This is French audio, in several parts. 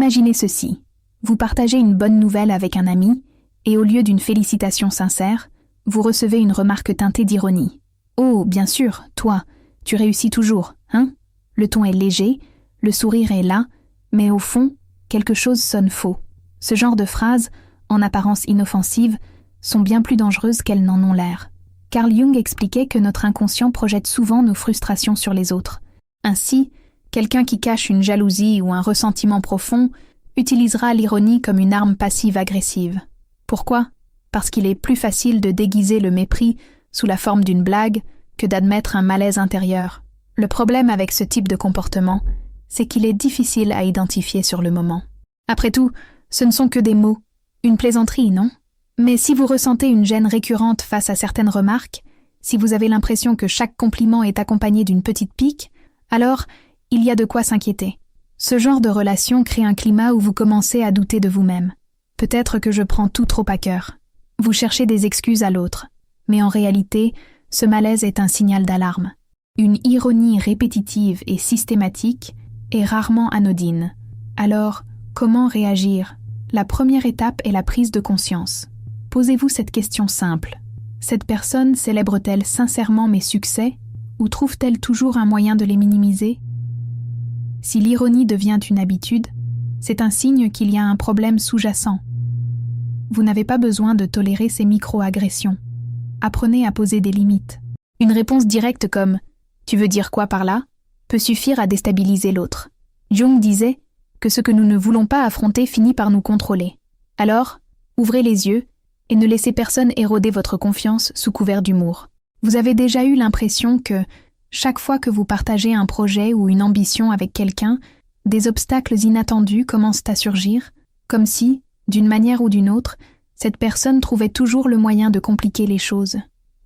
Imaginez ceci. Vous partagez une bonne nouvelle avec un ami et au lieu d'une félicitation sincère, vous recevez une remarque teintée d'ironie. « Oh, bien sûr, toi, tu réussis toujours, hein ?» Le ton est léger, le sourire est là, mais au fond, quelque chose sonne faux. Ce genre de phrases, en apparence inoffensives, sont bien plus dangereuses qu'elles n'en ont l'air. Carl Jung expliquait que notre inconscient projette souvent nos frustrations sur les autres. Ainsi, quelqu'un qui cache une jalousie ou un ressentiment profond utilisera l'ironie comme une arme passive-agressive. Pourquoi ? Parce qu'il est plus facile de déguiser le mépris sous la forme d'une blague que d'admettre un malaise intérieur. Le problème avec ce type de comportement, c'est qu'il est difficile à identifier sur le moment. Après tout, ce ne sont que des mots, une plaisanterie, non ? Mais si vous ressentez une gêne récurrente face à certaines remarques, si vous avez l'impression que chaque compliment est accompagné d'une petite pique, alors il y a de quoi s'inquiéter. Ce genre de relation crée un climat où vous commencez à douter de vous-même. Peut-être que je prends tout trop à cœur. Vous cherchez des excuses à l'autre, mais en réalité, ce malaise est un signal d'alarme. Une ironie répétitive et systématique est rarement anodine. Alors, comment réagir ? La première étape est la prise de conscience. Posez-vous cette question simple. Cette personne célèbre-t-elle sincèrement mes succès ou trouve-t-elle toujours un moyen de les minimiser ? Si l'ironie devient une habitude, c'est un signe qu'il y a un problème sous-jacent. Vous n'avez pas besoin de tolérer ces micro-agressions. Apprenez à poser des limites. Une réponse directe comme « Tu veux dire quoi par là ?» peut suffire à déstabiliser l'autre. Jung disait que ce que nous ne voulons pas affronter finit par nous contrôler. Alors, ouvrez les yeux et ne laissez personne éroder votre confiance sous couvert d'humour. Vous avez déjà eu l'impression que, chaque fois que vous partagez un projet ou une ambition avec quelqu'un, des obstacles inattendus commencent à surgir, comme si, d'une manière ou d'une autre, cette personne trouvait toujours le moyen de compliquer les choses.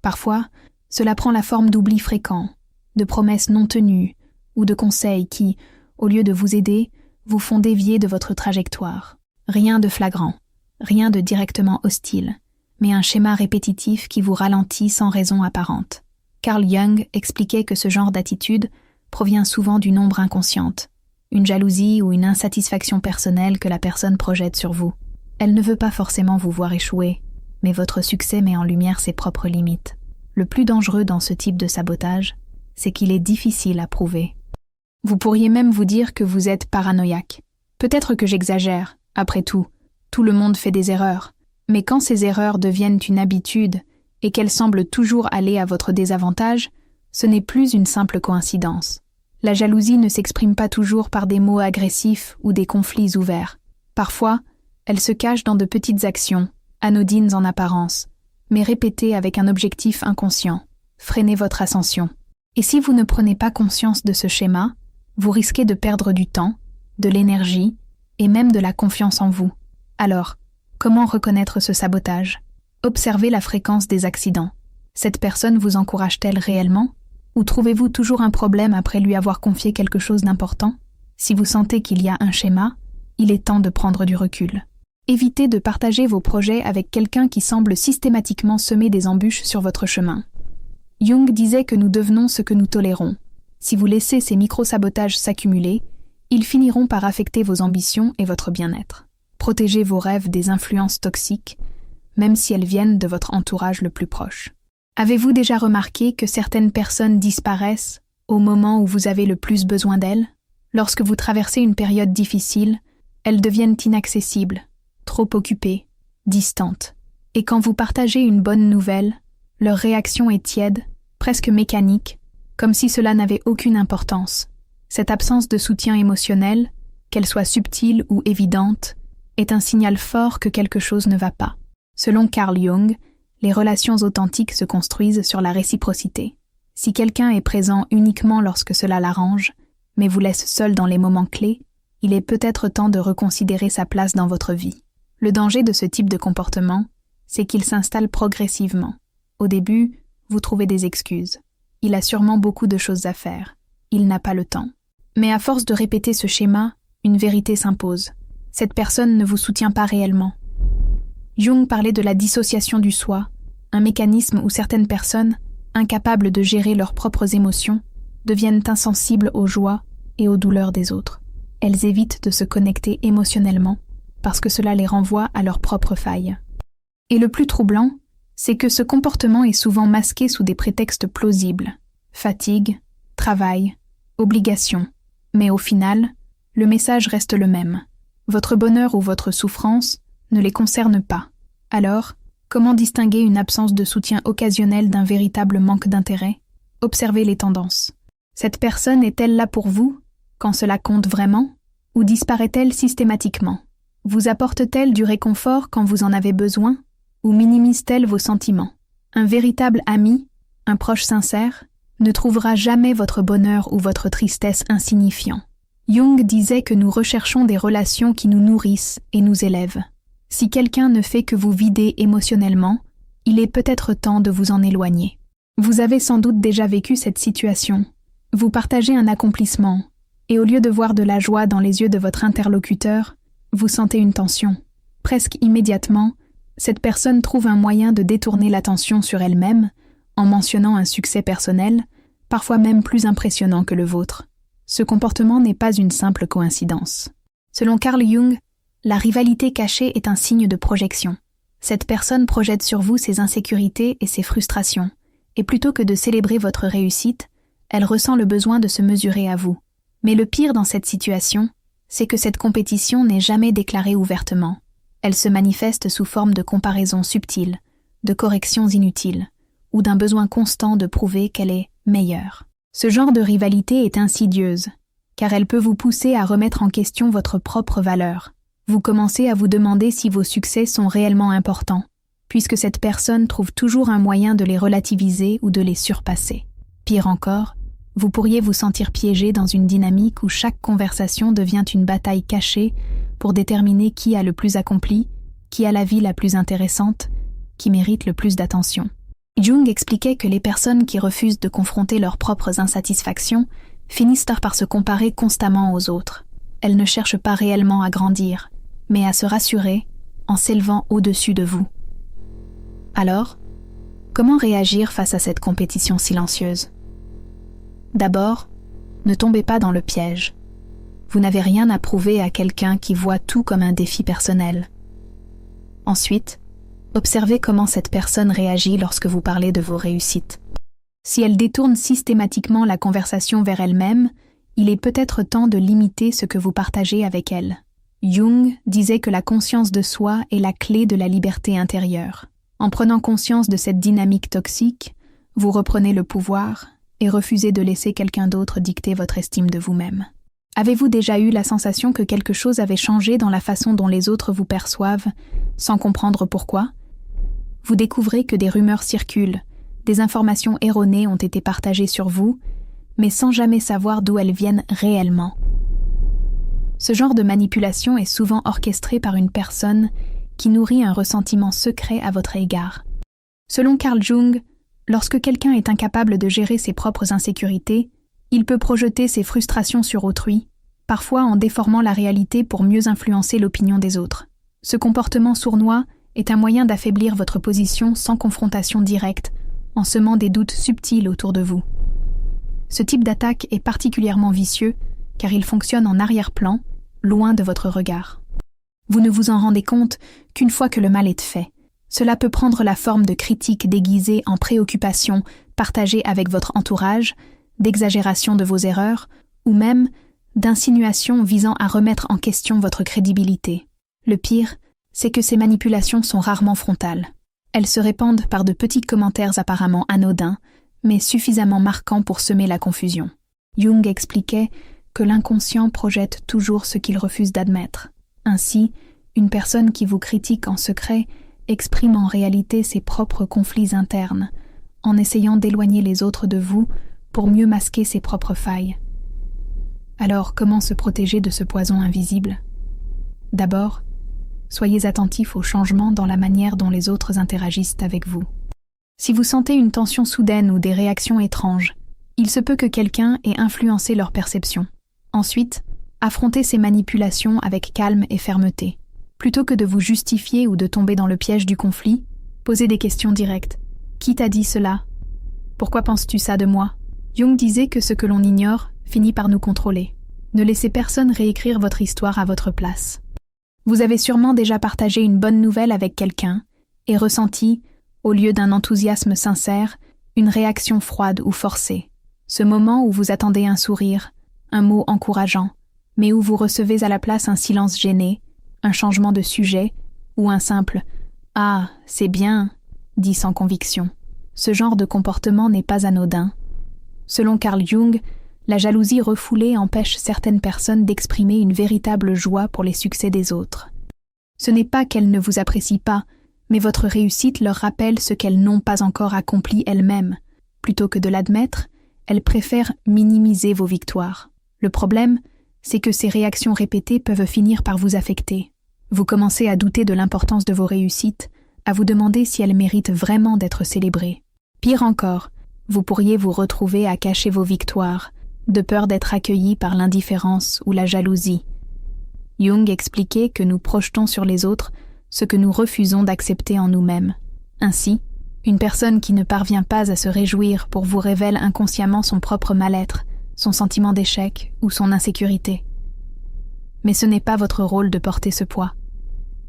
Parfois, cela prend la forme d'oublis fréquents, de promesses non tenues ou de conseils qui, au lieu de vous aider, vous font dévier de votre trajectoire. Rien de flagrant, rien de directement hostile, mais un schéma répétitif qui vous ralentit sans raison apparente. Carl Jung expliquait que ce genre d'attitude provient souvent d'une ombre inconsciente, une jalousie ou une insatisfaction personnelle que la personne projette sur vous. Elle ne veut pas forcément vous voir échouer, mais votre succès met en lumière ses propres limites. Le plus dangereux dans ce type de sabotage, c'est qu'il est difficile à prouver. Vous pourriez même vous dire que vous êtes paranoïaque. Peut-être que j'exagère, après tout le monde fait des erreurs, mais quand ces erreurs deviennent une habitude et qu'elles semblent toujours aller à votre désavantage, ce n'est plus une simple coïncidence. La jalousie ne s'exprime pas toujours par des mots agressifs ou des conflits ouverts. Parfois, elle se cache dans de petites actions, anodines en apparence, mais répétées avec un objectif inconscient, freiner votre ascension. Et si vous ne prenez pas conscience de ce schéma, vous risquez de perdre du temps, de l'énergie et même de la confiance en vous. Alors, comment reconnaître ce sabotage ? Observez la fréquence des accidents. Cette personne vous encourage-t-elle réellement ? Ou trouvez-vous toujours un problème après lui avoir confié quelque chose d'important ? Si vous sentez qu'il y a un schéma, il est temps de prendre du recul. Évitez de partager vos projets avec quelqu'un qui semble systématiquement semer des embûches sur votre chemin. Jung disait que nous devenons ce que nous tolérons. Si vous laissez ces micro-sabotages s'accumuler, ils finiront par affecter vos ambitions et votre bien-être. Protégez vos rêves des influences toxiques, même si elles viennent de votre entourage le plus proche. Avez-vous déjà remarqué que certaines personnes disparaissent au moment où vous avez le plus besoin d'elles ? Lorsque vous traversez une période difficile, elles deviennent inaccessibles, trop occupées, distantes. Et quand vous partagez une bonne nouvelle, leur réaction est tiède, presque mécanique, comme si cela n'avait aucune importance. Cette absence de soutien émotionnel, qu'elle soit subtile ou évidente, est un signal fort que quelque chose ne va pas. Selon Carl Jung, les relations authentiques se construisent sur la réciprocité. Si quelqu'un est présent uniquement lorsque cela l'arrange, mais vous laisse seul dans les moments clés, il est peut-être temps de reconsidérer sa place dans votre vie. Le danger de ce type de comportement, c'est qu'il s'installe progressivement. Au début, vous trouvez des excuses. Il a sûrement beaucoup de choses à faire. Il n'a pas le temps. Mais à force de répéter ce schéma, une vérité s'impose. Cette personne ne vous soutient pas réellement. Jung parlait de la dissociation du soi, un mécanisme où certaines personnes, incapables de gérer leurs propres émotions, deviennent insensibles aux joies et aux douleurs des autres. elles évitent de se connecter émotionnellement parce que cela les renvoie à leurs propres failles. Et le plus troublant, c'est que ce comportement est souvent masqué sous des prétextes plausibles. Fatigue, travail, obligation. Mais au final, le message reste le même. Votre bonheur ou votre souffrance ne les concerne pas. Alors, comment distinguer une absence de soutien occasionnel d'un véritable manque d'intérêt? Observez les tendances. Cette personne est-elle là pour vous, quand cela compte vraiment, ou disparaît-elle systématiquement? Vous apporte-t-elle du réconfort quand vous en avez besoin, ou minimise-t-elle vos sentiments? Un véritable ami, un proche sincère, ne trouvera jamais votre bonheur ou votre tristesse insignifiant. Jung disait que nous recherchons des relations qui nous nourrissent et nous élèvent. Si quelqu'un ne fait que vous vider émotionnellement, il est peut-être temps de vous en éloigner. Vous avez sans doute déjà vécu cette situation. Vous partagez un accomplissement, et au lieu de voir de la joie dans les yeux de votre interlocuteur, vous sentez une tension. Presque immédiatement, cette personne trouve un moyen de détourner l'attention sur elle-même, en mentionnant un succès personnel, parfois même plus impressionnant que le vôtre. Ce comportement n'est pas une simple coïncidence. Selon Carl Jung, la rivalité cachée est un signe de projection. Cette personne projette sur vous ses insécurités et ses frustrations, et plutôt que de célébrer votre réussite, elle ressent le besoin de se mesurer à vous. Mais le pire dans cette situation, c'est que cette compétition n'est jamais déclarée ouvertement. Elle se manifeste sous forme de comparaisons subtiles, de corrections inutiles, ou d'un besoin constant de prouver qu'elle est meilleure. Ce genre de rivalité est insidieuse, car elle peut vous pousser à remettre en question votre propre valeur. Vous commencez à vous demander si vos succès sont réellement importants, puisque cette personne trouve toujours un moyen de les relativiser ou de les surpasser. Pire encore, vous pourriez vous sentir piégé dans une dynamique où chaque conversation devient une bataille cachée pour déterminer qui a le plus accompli, qui a la vie la plus intéressante, qui mérite le plus d'attention. Jung expliquait que les personnes qui refusent de confronter leurs propres insatisfactions finissent par se comparer constamment aux autres. Elles ne cherchent pas réellement à grandir, mais à se rassurer en s'élevant au-dessus de vous. Alors, comment réagir face à cette compétition silencieuse? D'abord, ne tombez pas dans le piège. Vous n'avez rien à prouver à quelqu'un qui voit tout comme un défi personnel. Ensuite, observez comment cette personne réagit lorsque vous parlez de vos réussites. Si elle détourne systématiquement la conversation vers elle-même, il est peut-être temps de limiter ce que vous partagez avec elle. Jung disait que la conscience de soi est la clé de la liberté intérieure. En prenant conscience de cette dynamique toxique, vous reprenez le pouvoir et refusez de laisser quelqu'un d'autre dicter votre estime de vous-même. Avez-vous déjà eu la sensation que quelque chose avait changé dans la façon dont les autres vous perçoivent, sans comprendre pourquoi? Vous découvrez que des rumeurs circulent, des informations erronées ont été partagées sur vous, mais sans jamais savoir d'où elles viennent réellement. Ce genre de manipulation est souvent orchestré par une personne qui nourrit un ressentiment secret à votre égard. Selon Carl Jung, lorsque quelqu'un est incapable de gérer ses propres insécurités, il peut projeter ses frustrations sur autrui, parfois en déformant la réalité pour mieux influencer l'opinion des autres. Ce comportement sournois est un moyen d'affaiblir votre position sans confrontation directe, en semant des doutes subtils autour de vous. Ce type d'attaque est particulièrement vicieux car il fonctionne en arrière-plan, loin de votre regard. Vous ne vous en rendez compte qu'une fois que le mal est fait. Cela peut prendre la forme de critiques déguisées en préoccupations partagées avec votre entourage, d'exagération de vos erreurs, ou même d'insinuations visant à remettre en question votre crédibilité. Le pire, c'est que ces manipulations sont rarement frontales. Elles se répandent par de petits commentaires apparemment anodins, mais suffisamment marquants pour semer la confusion. Jung expliquait que l'inconscient projette toujours ce qu'il refuse d'admettre. Ainsi, une personne qui vous critique en secret exprime en réalité ses propres conflits internes, en essayant d'éloigner les autres de vous pour mieux masquer ses propres failles. Alors, comment se protéger de ce poison invisible? D'abord, soyez attentif aux changements dans la manière dont les autres interagissent avec vous. Si vous sentez une tension soudaine ou des réactions étranges, il se peut que quelqu'un ait influencé leur perception. Ensuite, affrontez ces manipulations avec calme et fermeté. Plutôt que de vous justifier ou de tomber dans le piège du conflit, posez des questions directes. Qui t'a dit cela? Pourquoi penses-tu ça de moi? Jung disait que ce que l'on ignore finit par nous contrôler. Ne laissez personne réécrire votre histoire à votre place. Vous avez sûrement déjà partagé une bonne nouvelle avec quelqu'un et ressenti, au lieu d'un enthousiasme sincère, une réaction froide ou forcée. Ce moment où vous attendez un sourire, un mot encourageant, mais où vous recevez à la place un silence gêné, un changement de sujet ou un simple « Ah, c'est bien » dit sans conviction. Ce genre de comportement n'est pas anodin. Selon Carl Jung, la jalousie refoulée empêche certaines personnes d'exprimer une véritable joie pour les succès des autres. Ce n'est pas qu'elles ne vous apprécient pas, mais votre réussite leur rappelle ce qu'elles n'ont pas encore accompli elles-mêmes. Plutôt que de l'admettre, elles préfèrent minimiser vos victoires. Le problème, c'est que ces réactions répétées peuvent finir par vous affecter. Vous commencez à douter de l'importance de vos réussites, à vous demander si elles méritent vraiment d'être célébrées. Pire encore, vous pourriez vous retrouver à cacher vos victoires, de peur d'être accueilli par l'indifférence ou la jalousie. Jung expliquait que nous projetons sur les autres ce que nous refusons d'accepter en nous-mêmes. Ainsi, une personne qui ne parvient pas à se réjouir pour vous révèle inconsciemment son propre mal-être, son sentiment d'échec ou son insécurité. Mais ce n'est pas votre rôle de porter ce poids.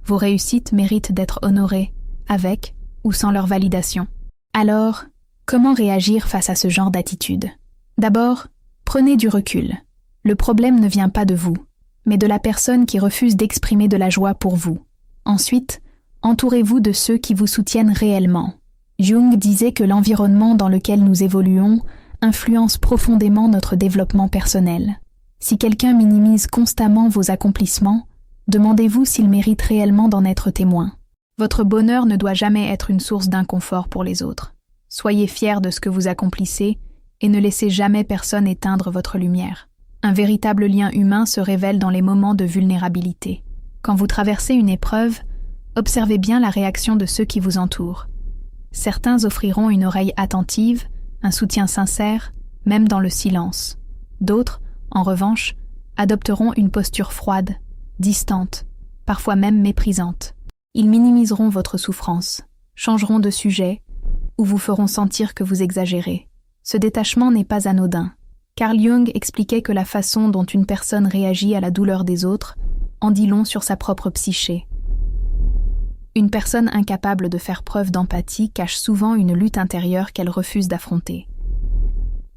Vos réussites méritent d'être honorées, avec ou sans leur validation. Alors, comment réagir face à ce genre d'attitude? D'abord, prenez du recul. Le problème ne vient pas de vous, mais de la personne qui refuse d'exprimer de la joie pour vous. Ensuite, entourez-vous de ceux qui vous soutiennent réellement. Jung disait que l'environnement dans lequel nous évoluons influence profondément notre développement personnel. Si quelqu'un minimise constamment vos accomplissements, demandez-vous s'il mérite réellement d'en être témoin. Votre bonheur ne doit jamais être une source d'inconfort pour les autres. Soyez fiers de ce que vous accomplissez et ne laissez jamais personne éteindre votre lumière. Un véritable lien humain se révèle dans les moments de vulnérabilité. Quand vous traversez une épreuve, observez bien la réaction de ceux qui vous entourent. Certains offriront une oreille attentive, un soutien sincère, même dans le silence. D'autres, en revanche, adopteront une posture froide, distante, parfois même méprisante. Ils minimiseront votre souffrance, changeront de sujet, ou vous feront sentir que vous exagérez. Ce détachement n'est pas anodin. Carl Jung expliquait que la façon dont une personne réagit à la douleur des autres en dit long sur sa propre psyché. Une personne incapable de faire preuve d'empathie cache souvent une lutte intérieure qu'elle refuse d'affronter.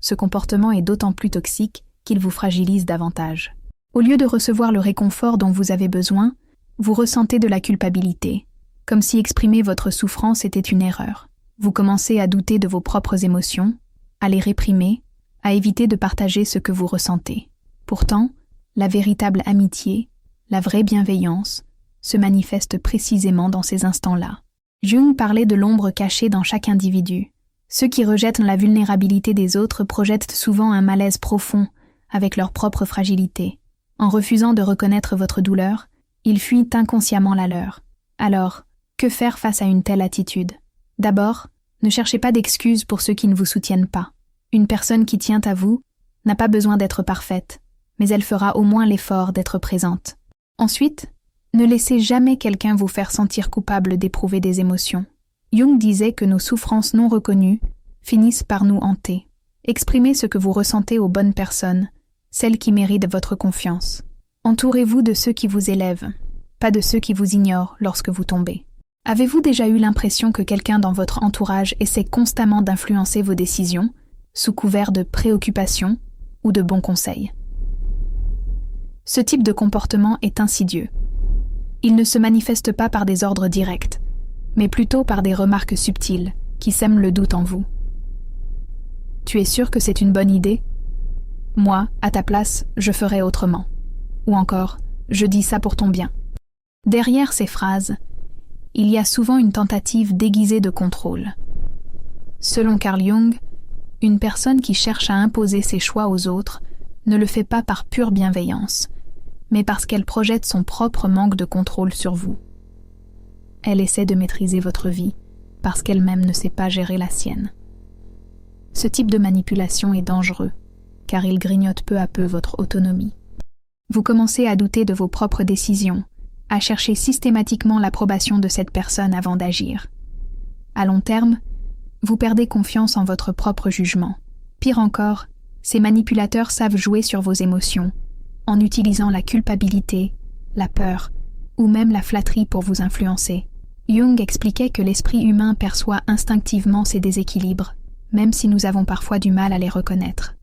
Ce comportement est d'autant plus toxique qu'il vous fragilise davantage. Au lieu de recevoir le réconfort dont vous avez besoin, vous ressentez de la culpabilité, comme si exprimer votre souffrance était une erreur. Vous commencez à douter de vos propres émotions, à les réprimer, à éviter de partager ce que vous ressentez. Pourtant, la véritable amitié, la vraie bienveillance, se manifeste précisément dans ces instants-là. Jung parlait de l'ombre cachée dans chaque individu. Ceux qui rejettent la vulnérabilité des autres projettent souvent un malaise profond avec leur propre fragilité. En refusant de reconnaître votre douleur, ils fuient inconsciemment la leur. Alors, que faire face à une telle attitude? D'abord, ne cherchez pas d'excuses pour ceux qui ne vous soutiennent pas. Une personne qui tient à vous n'a pas besoin d'être parfaite, mais elle fera au moins l'effort d'être présente. Ensuite, ne laissez jamais quelqu'un vous faire sentir coupable d'éprouver des émotions. Jung disait que nos souffrances non reconnues finissent par nous hanter. Exprimez ce que vous ressentez aux bonnes personnes, celles qui méritent votre confiance. Entourez-vous de ceux qui vous élèvent, pas de ceux qui vous ignorent lorsque vous tombez. Avez-vous déjà eu l'impression que quelqu'un dans votre entourage essaie constamment d'influencer vos décisions, sous couvert de préoccupation ou de bons conseils? Ce type de comportement est insidieux. Il ne se manifeste pas par des ordres directs, mais plutôt par des remarques subtiles qui sèment le doute en vous. Tu es sûr que c'est une bonne idée? Moi, à ta place, je ferais autrement. Ou encore, je dis ça pour ton bien. Derrière ces phrases, il y a souvent une tentative déguisée de contrôle. Selon Carl Jung, une personne qui cherche à imposer ses choix aux autres ne le fait pas par pure bienveillance, mais parce qu'elle projette son propre manque de contrôle sur vous. Elle essaie de maîtriser votre vie parce qu'elle-même ne sait pas gérer la sienne. Ce type de manipulation est dangereux, car il grignote peu à peu votre autonomie. Vous commencez à douter de vos propres décisions, à chercher systématiquement l'approbation de cette personne avant d'agir. À long terme, vous perdez confiance en votre propre jugement. Pire encore, ces manipulateurs savent jouer sur vos émotions, en utilisant la culpabilité, la peur ou même la flatterie pour vous influencer. Jung expliquait que l'esprit humain perçoit instinctivement ces déséquilibres, même si nous avons parfois du mal à les reconnaître.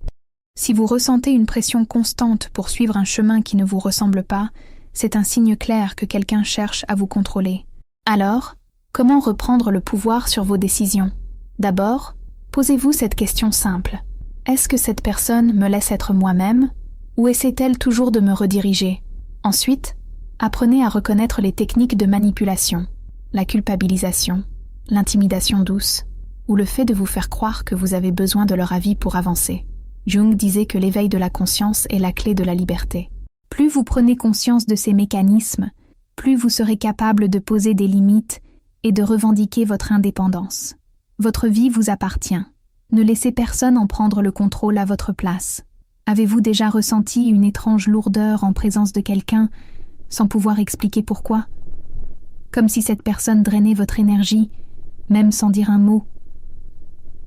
Si vous ressentez une pression constante pour suivre un chemin qui ne vous ressemble pas, c'est un signe clair que quelqu'un cherche à vous contrôler. Alors, comment reprendre le pouvoir sur vos décisions? D'abord, posez-vous cette question simple. Est-ce que cette personne me laisse être moi-même, ou essaie-t-elle toujours de me rediriger? Ensuite, apprenez à reconnaître les techniques de manipulation, la culpabilisation, l'intimidation douce, ou le fait de vous faire croire que vous avez besoin de leur avis pour avancer. Jung disait que l'éveil de la conscience est la clé de la liberté. Plus vous prenez conscience de ces mécanismes, plus vous serez capable de poser des limites et de revendiquer votre indépendance. Votre vie vous appartient. Ne laissez personne en prendre le contrôle à votre place. Avez-vous déjà ressenti une étrange lourdeur en présence de quelqu'un sans pouvoir expliquer pourquoi? Comme si cette personne drainait votre énergie, même sans dire un mot.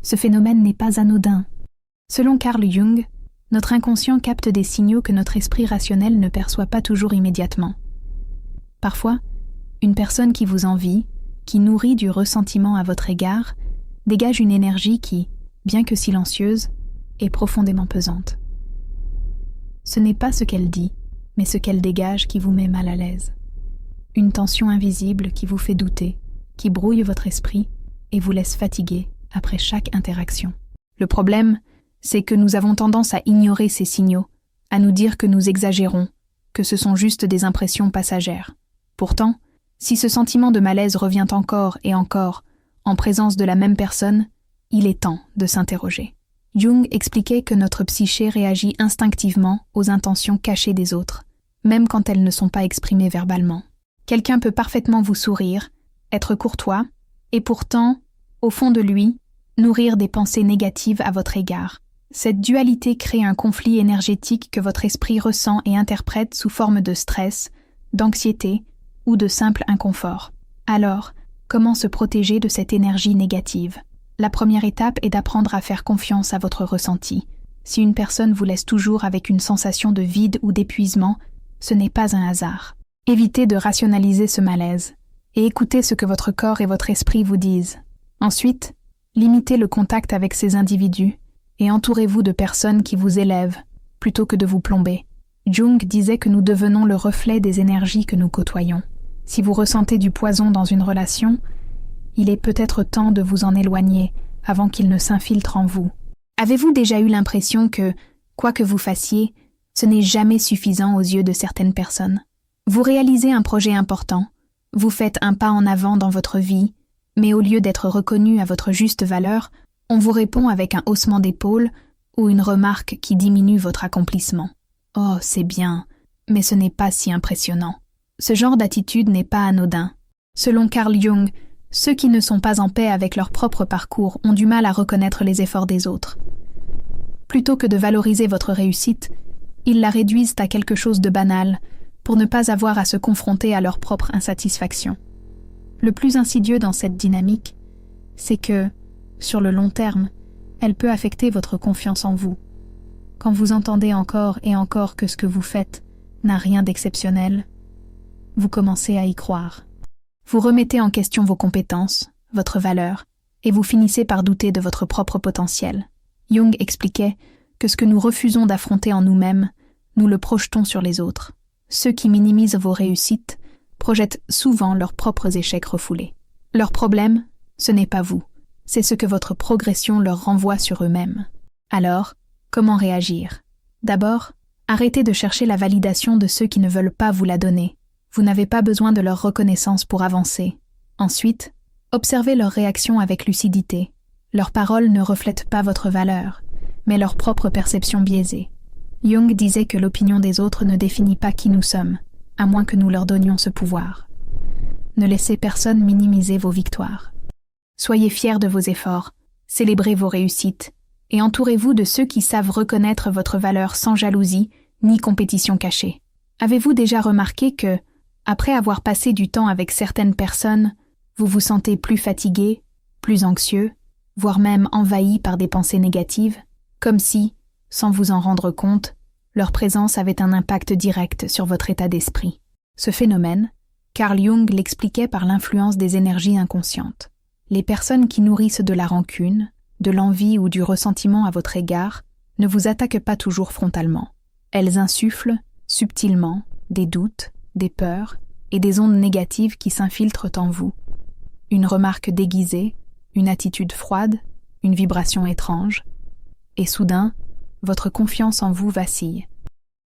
Ce phénomène n'est pas anodin. Selon Carl Jung, notre inconscient capte des signaux que notre esprit rationnel ne perçoit pas toujours immédiatement. Parfois, une personne qui vous envie, qui nourrit du ressentiment à votre égard, dégage une énergie qui, bien que silencieuse, est profondément pesante. Ce n'est pas ce qu'elle dit, mais ce qu'elle dégage qui vous met mal à l'aise. Une tension invisible qui vous fait douter, qui brouille votre esprit et vous laisse fatigué après chaque interaction. Le problème, c'est que nous avons tendance à ignorer ces signaux, à nous dire que nous exagérons, que ce sont juste des impressions passagères. Pourtant, si ce sentiment de malaise revient encore et encore, en présence de la même personne, il est temps de s'interroger. Jung expliquait que notre psyché réagit instinctivement aux intentions cachées des autres, même quand elles ne sont pas exprimées verbalement. Quelqu'un peut parfaitement vous sourire, être courtois, et pourtant, au fond de lui, nourrir des pensées négatives à votre égard. Cette dualité crée un conflit énergétique que votre esprit ressent et interprète sous forme de stress, d'anxiété ou de simple inconfort. Alors, comment se protéger de cette énergie négative? La première étape est d'apprendre à faire confiance à votre ressenti. Si une personne vous laisse toujours avec une sensation de vide ou d'épuisement, ce n'est pas un hasard. Évitez de rationaliser ce malaise et écoutez ce que votre corps et votre esprit vous disent. Ensuite, limitez le contact avec ces individus et entourez-vous de personnes qui vous élèvent plutôt que de vous plomber. Jung disait que nous devenons le reflet des énergies que nous côtoyons. Si vous ressentez du poison dans une relation, il est peut-être temps de vous en éloigner avant qu'il ne s'infiltre en vous. Avez-vous déjà eu l'impression que, quoi que vous fassiez, ce n'est jamais suffisant aux yeux de certaines personnes? Vous réalisez un projet important, vous faites un pas en avant dans votre vie, mais au lieu d'être reconnu à votre juste valeur, on vous répond avec un haussement d'épaule ou une remarque qui diminue votre accomplissement. Oh, c'est bien, mais ce n'est pas si impressionnant. Ce genre d'attitude n'est pas anodin. Selon Carl Jung, ceux qui ne sont pas en paix avec leur propre parcours ont du mal à reconnaître les efforts des autres. Plutôt que de valoriser votre réussite, ils la réduisent à quelque chose de banal pour ne pas avoir à se confronter à leur propre insatisfaction. Le plus insidieux dans cette dynamique, c'est que, sur le long terme, elle peut affecter votre confiance en vous. Quand vous entendez encore et encore que ce que vous faites n'a rien d'exceptionnel, vous commencez à y croire. Vous remettez en question vos compétences, votre valeur, et vous finissez par douter de votre propre potentiel. Jung expliquait que ce que nous refusons d'affronter en nous-mêmes, nous le projetons sur les autres. Ceux qui minimisent vos réussites projettent souvent leurs propres échecs refoulés. Leur problème, ce n'est pas vous, c'est ce que votre progression leur renvoie sur eux-mêmes. Alors, comment réagir? D'abord, arrêtez de chercher la validation de ceux qui ne veulent pas vous la donner. Vous n'avez pas besoin de leur reconnaissance pour avancer. Ensuite, observez leurs réactions avec lucidité. Leurs paroles ne reflètent pas votre valeur, mais leur propre perception biaisée. Jung disait que l'opinion des autres ne définit pas qui nous sommes, à moins que nous leur donnions ce pouvoir. Ne laissez personne minimiser vos victoires. Soyez fiers de vos efforts, célébrez vos réussites, et entourez-vous de ceux qui savent reconnaître votre valeur sans jalousie ni compétition cachée. Avez-vous déjà remarqué que, après avoir passé du temps avec certaines personnes, vous vous sentez plus fatigué, plus anxieux, voire même envahi par des pensées négatives, comme si, sans vous en rendre compte, Leur présence avait un impact direct sur votre état d'esprit. Ce phénomène, Carl Jung l'expliquait par l'influence des énergies inconscientes. Les personnes qui nourrissent de la rancune, de l'envie ou du ressentiment à votre égard ne vous attaquent pas toujours frontalement. Elles insufflent, subtilement, des doutes, des peurs et des ondes négatives qui s'infiltrent en vous. Une remarque déguisée, une attitude froide, une vibration étrange, et soudain, votre confiance en vous vacille.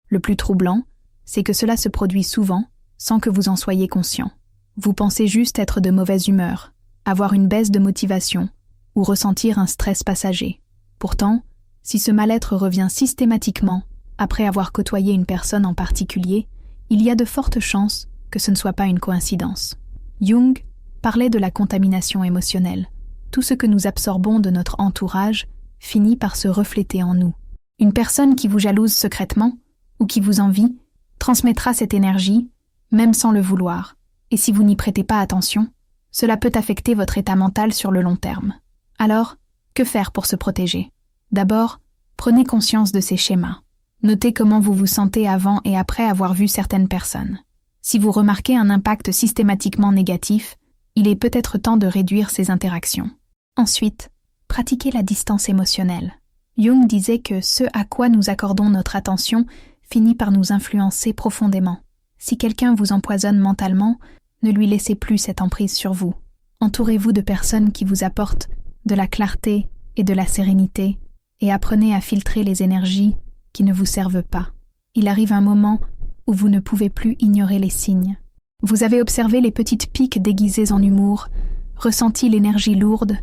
Le plus troublant, c'est que cela se produit souvent sans que vous en soyez conscient. Vous pensez juste être de mauvaise humeur, avoir une baisse de motivation ou ressentir un stress passager. Pourtant, si ce mal-être revient systématiquement après avoir côtoyé une personne en particulier, il y a de fortes chances que ce ne soit pas une coïncidence. Jung parlait de la contamination émotionnelle. Tout ce que nous absorbons de notre entourage finit par se refléter en nous. Une personne qui vous jalouse secrètement ou qui vous envie transmettra cette énergie, même sans le vouloir. Et si vous n'y prêtez pas attention, cela peut affecter votre état mental sur le long terme. Alors, que faire pour se protéger? D'abord, prenez conscience de ces schémas. Notez comment vous vous sentez avant et après avoir vu certaines personnes. Si vous remarquez un impact systématiquement négatif, il est peut-être temps de réduire ces interactions. Ensuite, pratiquez la distance émotionnelle. Jung disait que ce à quoi nous accordons notre attention finit par nous influencer profondément. Si quelqu'un vous empoisonne mentalement, ne lui laissez plus cette emprise sur vous. Entourez-vous de personnes qui vous apportent de la clarté et de la sérénité et apprenez à filtrer les énergies qui ne vous servent pas. Il arrive un moment où vous ne pouvez plus ignorer les signes. Vous avez observé les petites piques déguisées en humour, ressenti l'énergie lourde,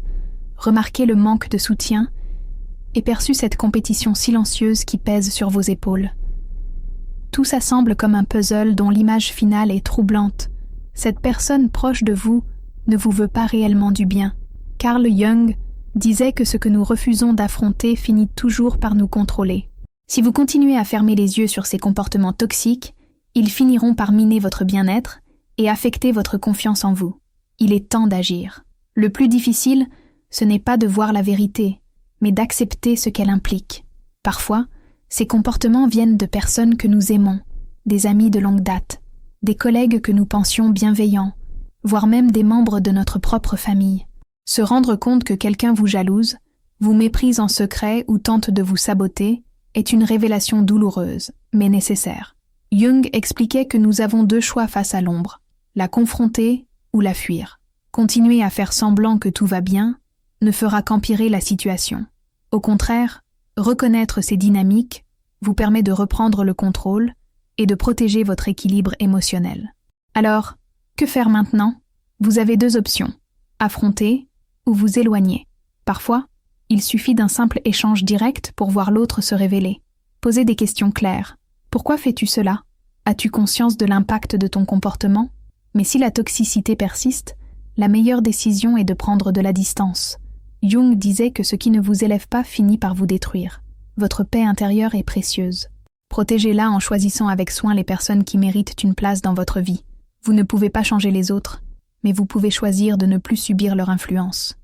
remarqué le manque de soutien et perçu cette compétition silencieuse qui pèse sur vos épaules. Tout ça semble comme un puzzle dont l'image finale est troublante. Cette personne proche de vous ne vous veut pas réellement du bien. Carl Jung disait que ce que nous refusons d'affronter finit toujours par nous contrôler. Si vous continuez à fermer les yeux sur ces comportements toxiques, ils finiront par miner votre bien-être et affecter votre confiance en vous. Il est temps d'agir. Le plus difficile, ce n'est pas de voir la vérité, mais d'accepter ce qu'elle implique. Parfois, ces comportements viennent de personnes que nous aimons, des amis de longue date, des collègues que nous pensions bienveillants, voire même des membres de notre propre famille. Se rendre compte que quelqu'un vous jalouse, vous méprise en secret ou tente de vous saboter est une révélation douloureuse, mais nécessaire. Jung expliquait que nous avons deux choix face à l'ombre, la confronter ou la fuir. Continuer à faire semblant que tout va bien ne fera qu'empirer la situation. Au contraire, reconnaître ces dynamiques vous permet de reprendre le contrôle et de protéger votre équilibre émotionnel. Alors, que faire maintenant? Vous avez deux options, affronter ou vous éloigner. Parfois, il suffit d'un simple échange direct pour voir l'autre se révéler. Posez des questions claires. Pourquoi fais-tu cela? As-tu conscience de l'impact de ton comportement? Mais si la toxicité persiste, la meilleure décision est de prendre de la distance. Jung disait que ce qui ne vous élève pas finit par vous détruire. Votre paix intérieure est précieuse. Protégez-la en choisissant avec soin les personnes qui méritent une place dans votre vie. Vous ne pouvez pas changer les autres, mais vous pouvez choisir de ne plus subir leur influence.